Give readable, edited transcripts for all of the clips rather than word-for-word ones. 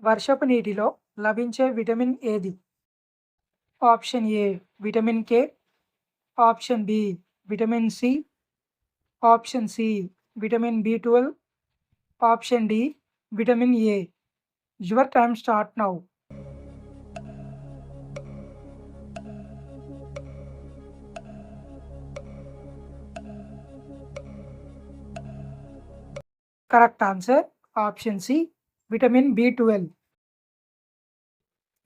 వర్షపు నీటిలో లభించే విటమిన్ ఏది? Option A vitamin K, option B vitamin C, option C vitamin బి12, option D vitamin A. Your time start now. Correct answer option C vitamin బి12.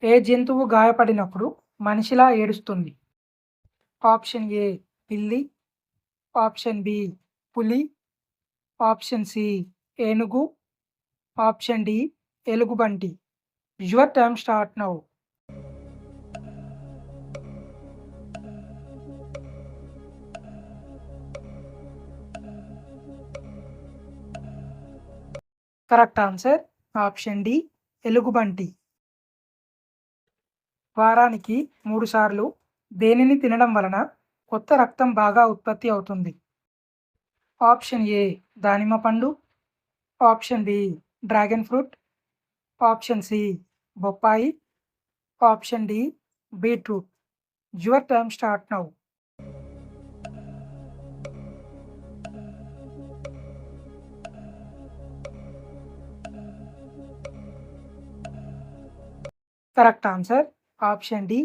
ఏ జంతువు గాయపడినప్పుడు మనిషిలా ఏడుస్తుంది? ఆప్షన్ ఏ పిల్లి, ఆప్షన్ బి పులి, ఆప్షన్ సి ఏనుగు, ఆప్షన్ డి ఎలుగుబంటి. Your time start now. Correct answer option D ఎలుగుబంటి. వారానికి 3 సార్లు దేనిని తినడం వలన కొత్త రక్తం బాగా ఉత్పత్తి అవుతుంది? ఆప్షన్ ఏ దానిమ్మ పండు, option B dragon fruit, option C బొప్పాయి, option D beetroot. Your time start now. Correct answer option D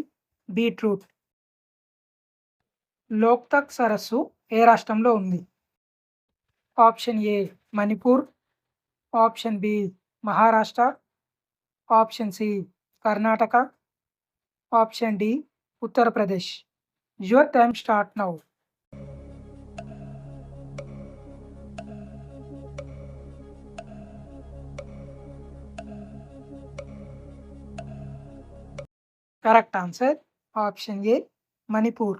beetroot. Loktak సరస్సు ఏ రాష్ట్రంలో ఉంది? Option A Manipur, option B Maharashtra, option C Karnataka, option D Uttar Pradesh. Your time start now. Correct answer option A Manipur.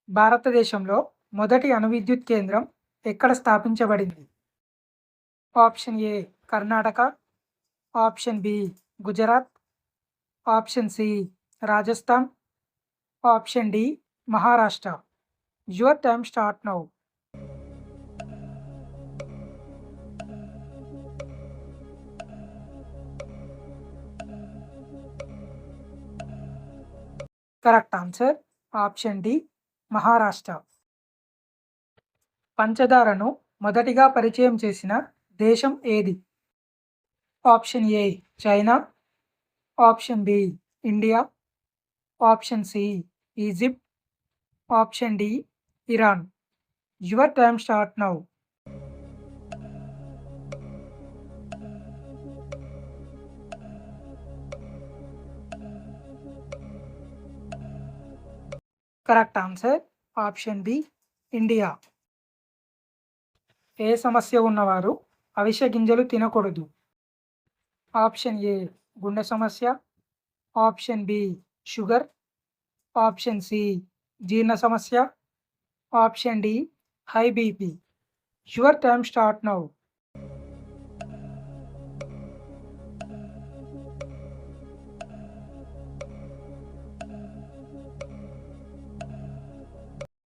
భారతదేశంలో మొదటి అణువిద్యుత్ కేంద్రం ఎక్కడ స్థాపించబడింది? Option A Karnataka, option B Gujarat, option C Rajasthan, option D Maharashtra. Your time start now. Correct answer option D Maharashtra. పంచదారను మొదటిగా పరిచయం చేసిన దేశం ఏది? Option A China, option B India, option C Egypt, option D Iran. Your time start now. Correct answer option B India. ఏ సమస్య ఉన్నవారు అవిసె గింజలు తినకూడదు? ఆప్షన్ ఏ గుండె సమస్య, option B sugar, option C జీర్ణ సమస్య, option D high BP. Your time start now.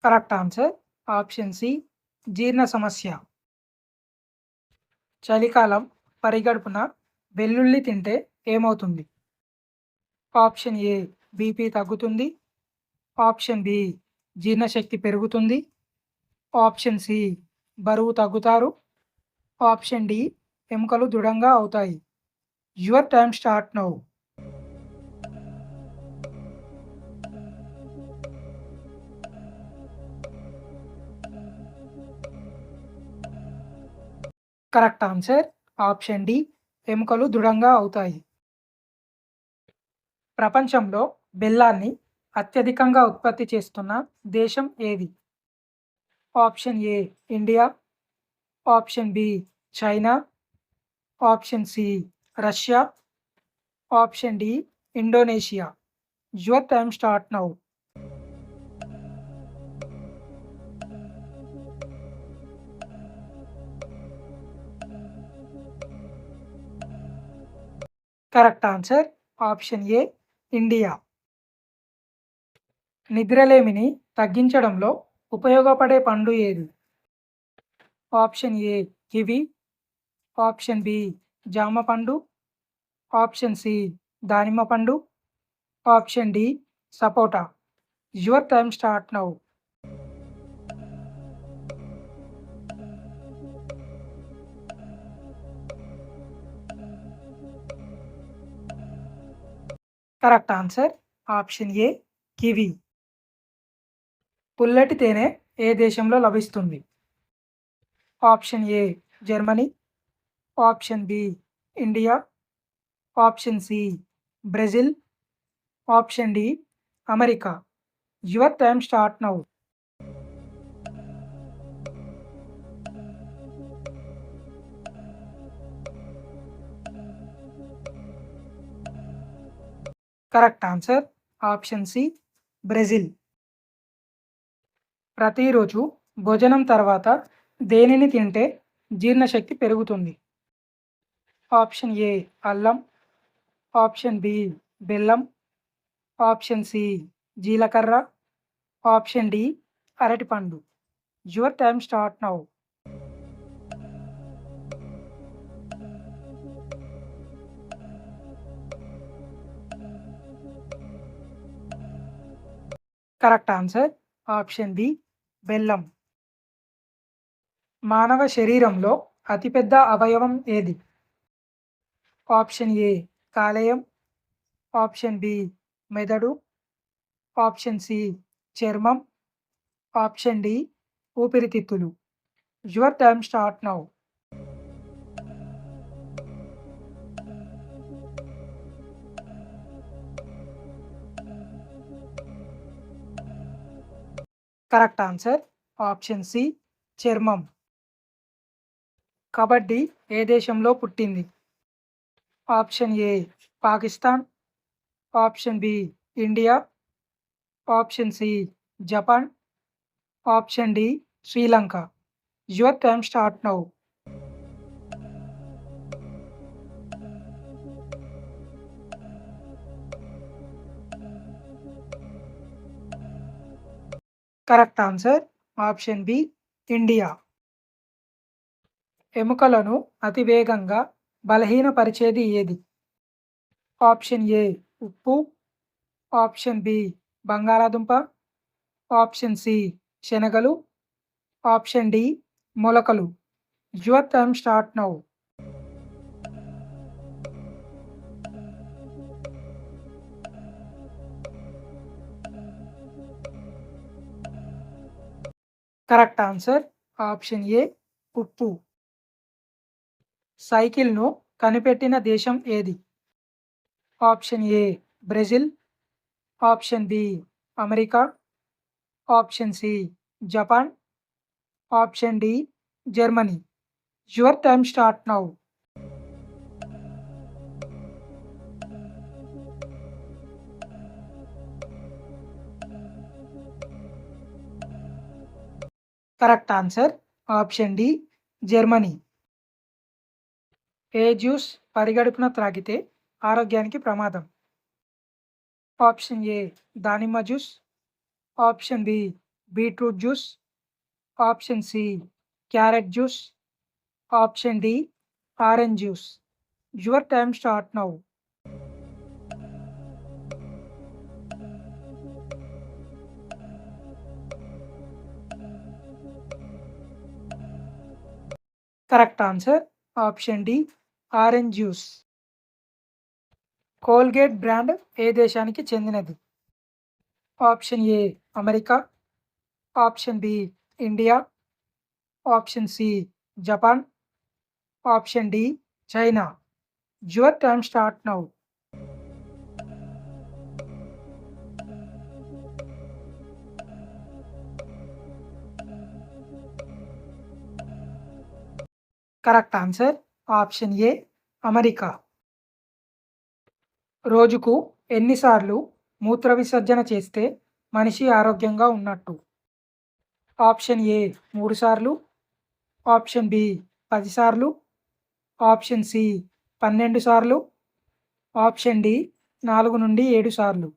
Correct answer option C జీర్ణ సమస్య. చలికాలం పరిగడుపున వెల్లుల్లి తింటే ఏమవుతుంది? ఆప్షన్ ఏ బీపీ తగ్గుతుంది, ఆప్షన్ బి జీర్ణశక్తి పెరుగుతుంది, ఆప్షన్ సి బరువు తగ్గుతారు, ఆప్షన్ డి ఎముకలు దృఢంగా అవుతాయి. Your time start now. Correct answer option D ఎముకలు దృఢంగా అవుతాయి. ప్రపంచంలో బెల్లాన్ని అత్యధికంగా ఉత్పత్తి చేస్తున్న దేశం ఏది? Option A India, option B China, option C Russia, option D Indonesia. Your time start now. Correct answer option A India. నిద్రలేమిని తగ్గించడంలో ఉపయోగపడే పండు ఏది? Option A kiwi, option B జామ పండు, ఆప్షన్ సి దానిమ్మ పండు, option D sapota. Your time start now. Correct answer option A kiwi. పుల్లటి తేనె ఏ దేశంలో లభిస్తుంది? Option A Germany, option B India, option C Brazil, option D America. Your time start now. Correct answer option C Brazil. ప్రతిరోజు భోజనం తర్వాత దేనిని తింటే జీర్ణశక్తి పెరుగుతుంది? ఆప్షన్ ఏ అల్లం, ఆప్షన్ బి బెల్లం, ఆప్షన్ సి జీలకర్ర, ఆప్షన్ డి అరటిపండు. Your time start now. Correct answer option B బెల్లం. మానవ శరీరంలో అతిపెద్ద అవయవం ఏది? ఆప్షన్ ఏ కాలేయం, ఆప్షన్ బి మెదడు, ఆప్షన్ సి చర్మం, ఆప్షన్ డి ఊపిరితిత్తులు. Your time start now. Correct answer option C చర్మం. కబడ్డీ ఏ దేశంలో పుట్టింది? Option A Pakistan, option B India, option C Japan, option D Sri Lanka. Your time start now. Correct answer option B India. ఎముకలను అతివేగంగా బలహీనపరిచేది ఏది? ఆప్షన్ ఏ ఉప్పు, ఆప్షన్ బి బంగాళాదుంప, ఆప్షన్ సి శనగలు, ఆప్షన్ డి మొలకలు. Your time start now. Correct answer option A ఉప్పు. సైకిల్ను కనిపెట్టిన దేశం ఏది? Option A Brazil, option B America, option C Japan, option D Germany. Your time start now. Correct answer option D Germany. ఏ juice పరిగడుపున త్రాగితే ఆరోగ్యానికి ప్రమాదం? ఆప్షన్ ఏ దానిమ్మ juice, option B beetroot juice, option C carrot juice, option D orange juice. Your time start now. Correct answer option D orange juice. Colgate brand ఏ దేశానికి చెందినది? Option A America, option B India, option C Japan, option D China. Your time start now. Correct answer option A America. రోజుకు ఎన్నిసార్లు మూత్ర విసర్జన చేస్తే మనిషి ఆరోగ్యంగా ఉన్నట్టు? ఆప్షన్ ఏ 3 సార్లు, ఆప్షన్ బి 10 సార్లు, ఆప్షన్ సి 12 సార్లు, ఆప్షన్ డి 4 నుండి 7 సార్లు.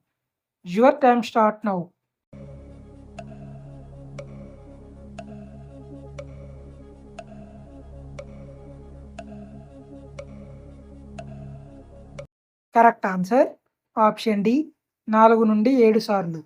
Your time start now. Correct answer option D 4 నుండి 7 సార్లు.